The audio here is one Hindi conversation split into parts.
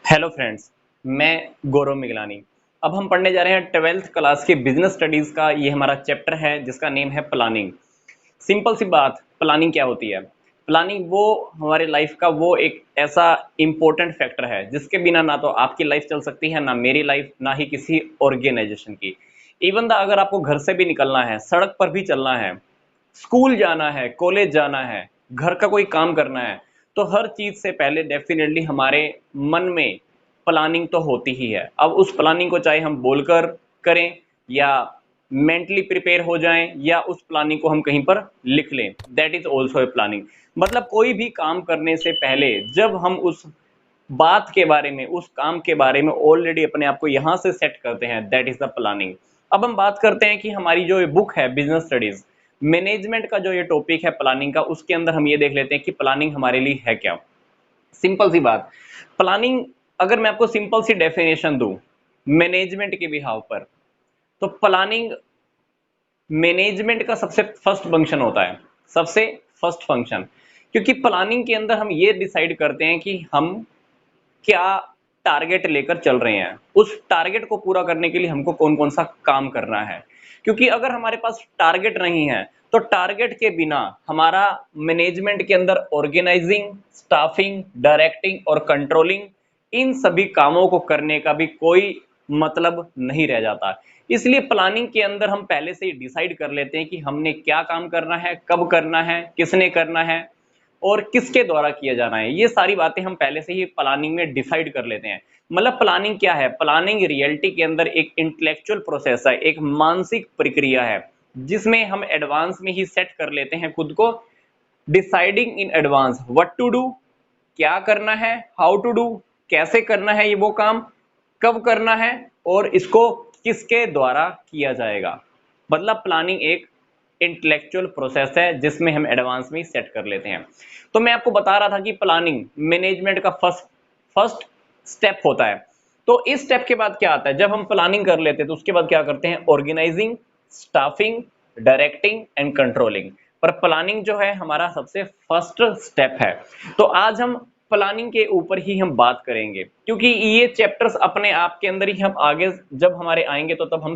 हेलो फ्रेंड्स, मैं गौरव मिगलानी। अब हम पढ़ने जा रहे हैं 12th क्लास के बिजनेस स्टडीज़ का। ये हमारा चैप्टर है जिसका नेम है प्लानिंग। सिंपल सी बात, प्लानिंग क्या होती है? प्लानिंग वो हमारे लाइफ का वो एक ऐसा इम्पोर्टेंट फैक्टर है जिसके बिना ना तो आपकी लाइफ चल सकती है, ना मेरी लाइफ, ना ही किसी ऑर्गेनाइजेशन की। इवन द अगर आपको घर से भी निकलना है, सड़क पर भी चलना है, स्कूल जाना है, कॉलेज जाना है, घर का कोई काम करना है, तो हर चीज़ से पहले डेफ़िनेटली हमारे मन में प्लानिंग तो होती ही है। अब उस प्लानिंग को चाहे हम बोलकर करें या मेंटली प्रिपेयर हो जाएं या उस प्लानिंग को हम कहीं पर लिख लें, that is also a planning. मतलब कोई भी काम करने से पहले जब हम उस बात के बारे में, उस काम के बारे में ऑलरेडी अपने आप को यहाँ से सेट करते हैं, दैट इज़ द प्लानिंग। अब हम बात करते हैं कि हमारी जो ये बुक है बिजनेस स्टडीज़, मैनेजमेंट का जो ये टॉपिक है प्लानिंग का, उसके अंदर हम ये देख लेते हैं कि प्लानिंग हमारे लिए है क्या। सिंपल सी बात, प्लानिंग अगर मैं आपको सिंपल सी डेफिनेशन दूं मैनेजमेंट के बिहाव पर, तो प्लानिंग मैनेजमेंट का सबसे फर्स्ट फंक्शन होता है, सबसे फर्स्ट फंक्शन। क्योंकि प्लानिंग के अंदर हम ये डिसाइड करते हैं कि हम क्या टारगेट लेकर चल रहे हैं, उस टारगेट को पूरा करने के लिए हमको कौन कौन सा काम करना है। क्योंकि अगर हमारे पास टारगेट नहीं है तो टारगेट के बिना हमारा मैनेजमेंट के अंदर ऑर्गेनाइजिंग, स्टाफिंग, डायरेक्टिंग और कंट्रोलिंग, इन सभी कामों को करने का भी कोई मतलब नहीं रह जाता। इसलिए प्लानिंग के अंदर हम पहले से ही डिसाइड कर लेते हैं कि हमने क्या काम करना है, कब करना है, किसने करना है और किसके द्वारा किया जाना है। ये सारी बातें हम पहले से ही प्लानिंग में डिसाइड कर लेते हैं। मतलब प्लानिंग क्या है? प्लानिंग रियलिटी के अंदर एक इंटेलेक्चुअल प्रोसेस है, एक मानसिक प्रक्रिया है जिसमें हम एडवांस में ही सेट कर लेते हैं खुद को, deciding in advance what to do, क्या करना है, हाउ टू डू, कैसे करना है ये वो काम, कब करना है और इसको किसके द्वारा किया जाएगा। मतलब प्लानिंग एक इंटेलेक्चुअल प्रोसेस है जिसमें हम एडवांस में सेट कर लेते हैं। तो मैं आपको बता रहा था कि प्लानिंग मैनेजमेंट का फर्स्ट फर्स्ट स्टेप होता है। तो इस स्टेप के बाद क्या आता है? जब हम प्लानिंग कर लेते हैं तो उसके बाद क्या करते हैं? Organizing, staffing, directing and controlling. पर प्लानिंग जो है हमारा सबसे फर्स्ट स्टेप है। तो आज हम प्लानिंग के ऊपर ही हम बात करेंगे, क्योंकि ये चैप्टर्स अपने आप के अंदर ही हम आगे जब हमारे आएंगे तो तब हम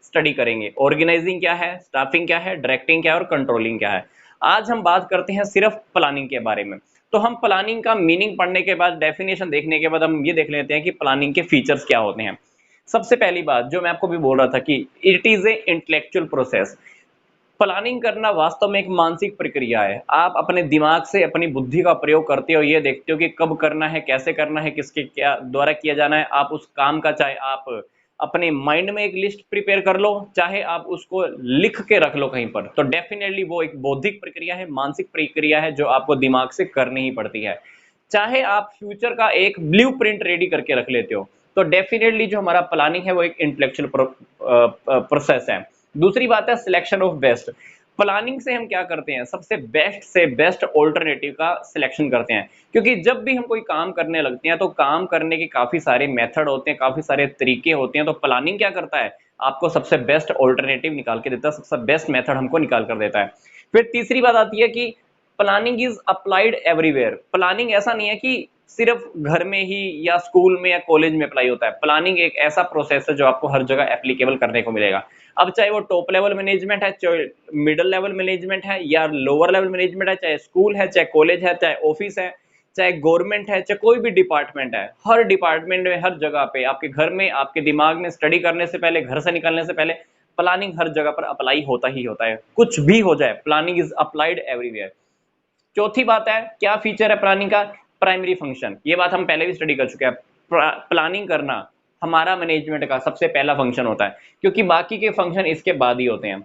स्टडी करेंगे। ऑर्गेनाइजिंग क्या है, स्टाफिंग क्या है, डायरेक्टिंग क्या है और कंट्रोलिंग क्या है। आज हम बात करते हैं सिर्फ प्लानिंग के बारे में। तो हम प्लानिंग का मीनिंग पढ़ने के बाद, डेफिनेशन देखने के बाद हम ये देख लेते हैं कि प्लानिंग के फीचर्स क्या होते हैं। सबसे पहली बात जो मैं आपको भी बोल रहा था कि it is a intellectual process. Planning करना वास्तव में एक मानसिक प्रक्रिया है। आप अपने दिमाग से अपनी बुद्धि का प्रयोग करते हो, ये देखते हो कि कब करना है, कैसे करना है, किसके क्या द्वारा किया जाना है। आप उस काम का चाहे आप अपने माइंड में एक लिस्ट प्रिपेयर कर लो, चाहे आप उसको लिख के रख लो कहीं पर, तो डेफिनेटली वो एक बौद्धिक प्रक्रिया है, मानसिक प्रक्रिया है जो आपको दिमाग से करनी ही पड़ती है। चाहे आप फ्यूचर का एक ब्लूप्रिंट रेडी करके रख लेते हो, तो डेफिनेटली जो हमारा प्लानिंग है वो एक इंटेलेक्चुअल प्रोसेस है। दूसरी बात है सिलेक्शन ऑफ बेस्ट। प्लानिंग से हम क्या करते हैं? सबसे बेस्ट से बेस्ट ऑल्टरनेटिव का सिलेक्शन करते हैं। क्योंकि जब भी हम कोई काम करने लगते हैं तो काम करने के काफी सारे मेथड होते हैं, काफी सारे तरीके होते हैं। तो प्लानिंग क्या करता है? आपको सबसे बेस्ट ऑल्टरनेटिव निकाल के देता है, सबसे बेस्ट मेथड हमको निकाल कर देता है। फिर तीसरी बात आती है कि planning is applied everywhere. Planning ऐसा नहीं है कि सिर्फ घर में ही या स्कूल में या कॉलेज में अप्लाई होता है। प्लानिंग एक ऐसा प्रोसेस है जो आपको हर जगह एप्लीकेबल करने को मिलेगा। अब चाहे वो टॉप लेवल मैनेजमेंट है, चाहे मिडिल लेवल मैनेजमेंट है या लोअर लेवल मैनेजमेंट है, चाहे स्कूल है, चाहे कॉलेज है, चाहे ऑफिस है, चाहे गवर्नमेंट है, चाहे कोई भी डिपार्टमेंट है, हर डिपार्टमेंट में, हर जगह पे, आपके घर में, आपके दिमाग में, स्टडी करने से पहले, घर से निकलने से पहले प्लानिंग हर जगह पर अप्लाई होता ही होता है। कुछ भी हो जाए, प्लानिंग इज अप्लाइड एवरीवेयर। चौथी बात है, क्या फीचर है प्लानिंग का? Primary function. ये बात हम पहले भी स्टडी कर चुके हैं। प्लानिंग करना हमारा मैनेजमेंट का सबसे पहला फंक्शन होता है, क्योंकि बाकी के फंक्शन इसके बाद ही होते हैं।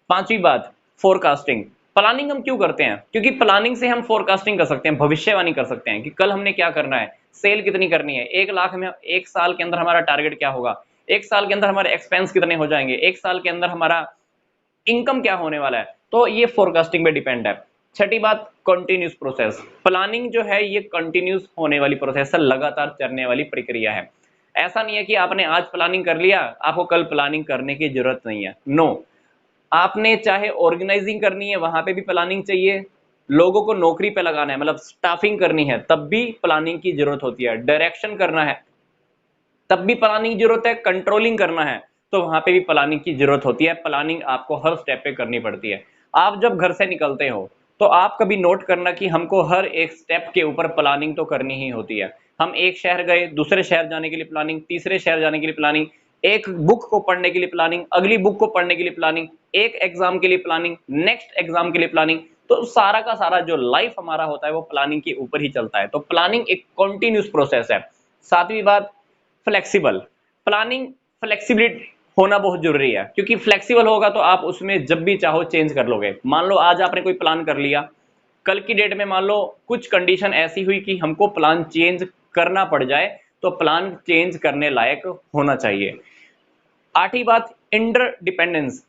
पांचवी बात, फोरकास्टिंग। प्लानिंग हम क्यों करते हैं? क्योंकि प्लानिंग से हम फोरकास्टिंग कर सकते हैं, भविष्यवाणी कर सकते हैं कि कल हमने क्या करना है, सेल कितनी करनी है, 1 लाख में 1 साल के अंदर हमारा टारगेट क्या होगा, 1 साल के अंदर हमारे एक्सपेंस कितने हो जाएंगे, 1 साल के अंदर हमारा इनकम क्या होने वाला है। तो ये फोरकास्टिंग पे डिपेंड है। छठी बात, कंटिन्यूस प्रोसेस। प्लानिंग जो है ये कंटिन्यूस होने वाली प्रोसेस है, लगातार चलने वाली प्रक्रिया है। ऐसा नहीं है कि आपने आज प्लानिंग कर लिया, आपको कल प्लानिंग करने की जरूरत नहीं है। नो, आपने चाहे ऑर्गेनाइजिंग करनी है वहां पे भी प्लानिंग चाहिए, लोगों को नौकरी पे लगाना है, मतलब स्टाफिंग करनी है, तब भी प्लानिंग की जरूरत होती है। डायरेक्शन करना है तब भी प्लानिंग की जरूरत है। कंट्रोलिंग करना है तो वहां पे भी प्लानिंग की जरूरत होती है। प्लानिंग आपको हर स्टेप पे करनी पड़ती है। आप जब घर से निकलते हो तो आप कभी नोट करना कि हमको हर एक स्टेप के ऊपर प्लानिंग तो करनी ही होती है। हम एक शहर गए, दूसरे शहर जाने के लिए प्लानिंग, तीसरे शहर जाने के लिए प्लानिंग, एक बुक को पढ़ने के लिए प्लानिंग, अगली बुक को पढ़ने के लिए प्लानिंग, एक एग्जाम के लिए प्लानिंग, नेक्स्ट एग्जाम के लिए प्लानिंग। तो सारा का सारा जो लाइफ हमारा होता है वो प्लानिंग के ऊपर ही चलता है। तो प्लानिंग एक कॉन्टिन्यूस प्रोसेस है। सातवीं बात, फ्लेक्सिबल प्लानिंग। फ्लेक्सिबिलिटी होना बहुत जरूरी है, क्योंकि फ्लेक्सिबल होगा तो आप उसमें जब भी चाहो चेंज कर लोगे। मान लो आज आपने कोई प्लान कर लिया, कल की डेट में मान लो कुछ कंडीशन ऐसी हुई कि हमको प्लान चेंज करना पड़ जाए, तो प्लान चेंज करने लायक होना चाहिए। आठवीं बात, इंटर डिपेंडेंस।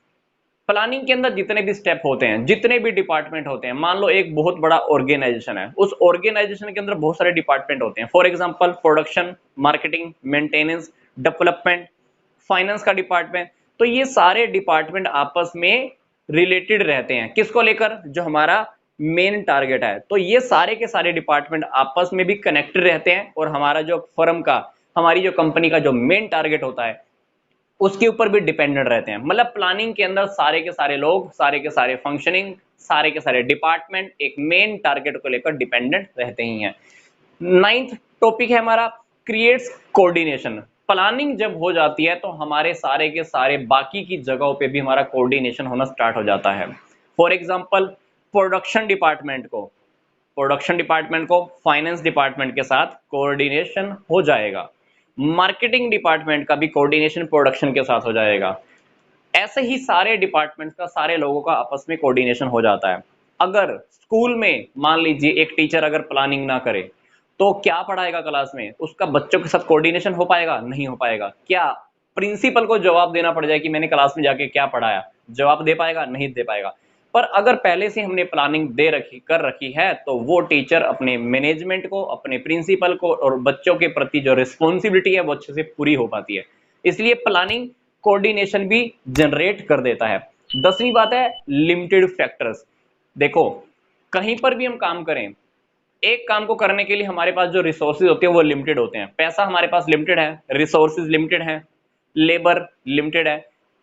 प्लानिंग के अंदर जितने भी स्टेप होते हैं, जितने भी डिपार्टमेंट होते हैं, मान लो एक बहुत बड़ा ऑर्गेनाइजेशन है, उस ऑर्गेनाइजेशन के अंदर बहुत सारे डिपार्टमेंट होते हैं। For example production, marketing, maintenance, development, finance का डिपार्टमेंट। तो ये सारे डिपार्टमेंट आपस में रिलेटेड रहते हैं, किसको लेकर? जो हमारा मेन टारगेट है। तो ये सारे के सारे डिपार्टमेंट आपस में भी कनेक्टेड रहते हैं, और हमारा जो फर्म का, हमारी जो कंपनी का जो मेन टारगेट होता है उसके ऊपर भी डिपेंडेंट रहते हैं। मतलब प्लानिंग के अंदर सारे के सारे लोग, सारे के सारे फंक्शनिंग, सारे के सारे डिपार्टमेंट एक मेन टारगेट को लेकर डिपेंडेंट रहते ही हैं। नाइन्थ टॉपिक है हमारा, क्रिएट्स कोऑर्डिनेशन। प्लानिंग जब हो जाती है तो हमारे सारे के सारे बाकी की जगहों पे भी हमारा कोऑर्डिनेशन होना स्टार्ट हो जाता है। फॉर एग्जांपल प्रोडक्शन डिपार्टमेंट को फाइनेंस डिपार्टमेंट के साथ कोऑर्डिनेशन हो जाएगा। मार्केटिंग डिपार्टमेंट का भी कोऑर्डिनेशन प्रोडक्शन के साथ हो जाएगा। ऐसे ही सारे डिपार्टमेंट्स का, सारे लोगों का आपस में कोऑर्डिनेशन हो जाता है। अगर स्कूल में मान लीजिए एक टीचर अगर प्लानिंग ना करे तो क्या पढ़ाएगा क्लास में? उसका बच्चों के साथ कोऑर्डिनेशन हो पाएगा? नहीं हो पाएगा। क्या प्रिंसिपल को जवाब देना पड़ जाए कि मैंने क्लास में जाके क्या पढ़ाया? जवाब दे पाएगा? नहीं दे पाएगा। पर अगर पहले से हमने प्लानिंग कर रखी है तो वो टीचर अपने मैनेजमेंट को, अपने प्रिंसिपल को और बच्चों के प्रति जो रिस्पॉन्सिबिलिटी है वो अच्छे से पूरी हो पाती है। इसलिए प्लानिंग कोऑर्डिनेशन भी जनरेट कर देता है। 10वीं बात है, लिमिटेड फैक्टर्स। देखो, कहीं पर भी हम काम करें, एक काम को करने के लिए हमारे पास जो रिसोर्सेज होते हैं वो लिमिटेड होते हैं। पैसा हमारे पास लिमिटेड है, रिसोर्सेज लिमिटेड है, लेबर लिमिटेड है।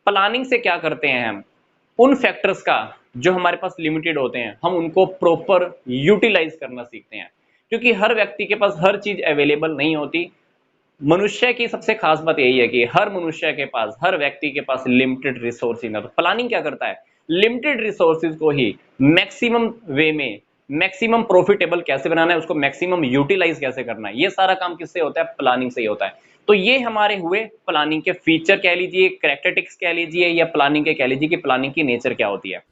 प्लानिंग से क्या करते हैं हम? उन फैक्टर्स का जो हमारे पास लिमिटेड होते हैं, हम उनको प्रॉपर यूटिलाइज करना सीखते हैं, क्योंकि हर व्यक्ति के पास हर चीज अवेलेबल नहीं होती। मनुष्य की सबसे खास बात यही है कि हर मनुष्य के पास, हर व्यक्ति के पास लिमिटेड रिसोर्सेज है। तो प्लानिंग क्या करता है? लिमिटेड रिसोर्सेज को ही मैक्सिमम वे में, मैक्सिमम प्रॉफिटेबल कैसे बनाना है, उसको मैक्सिमम यूटिलाइज कैसे करना है, ये सारा काम किससे होता है? प्लानिंग से ही होता है। तो ये हमारे हुए प्लानिंग के फीचर कह लीजिए, कैरेक्टरिस्टिक्स कह लीजिए, या प्लानिंग के कह लीजिए कि प्लानिंग की नेचर क्या होती है।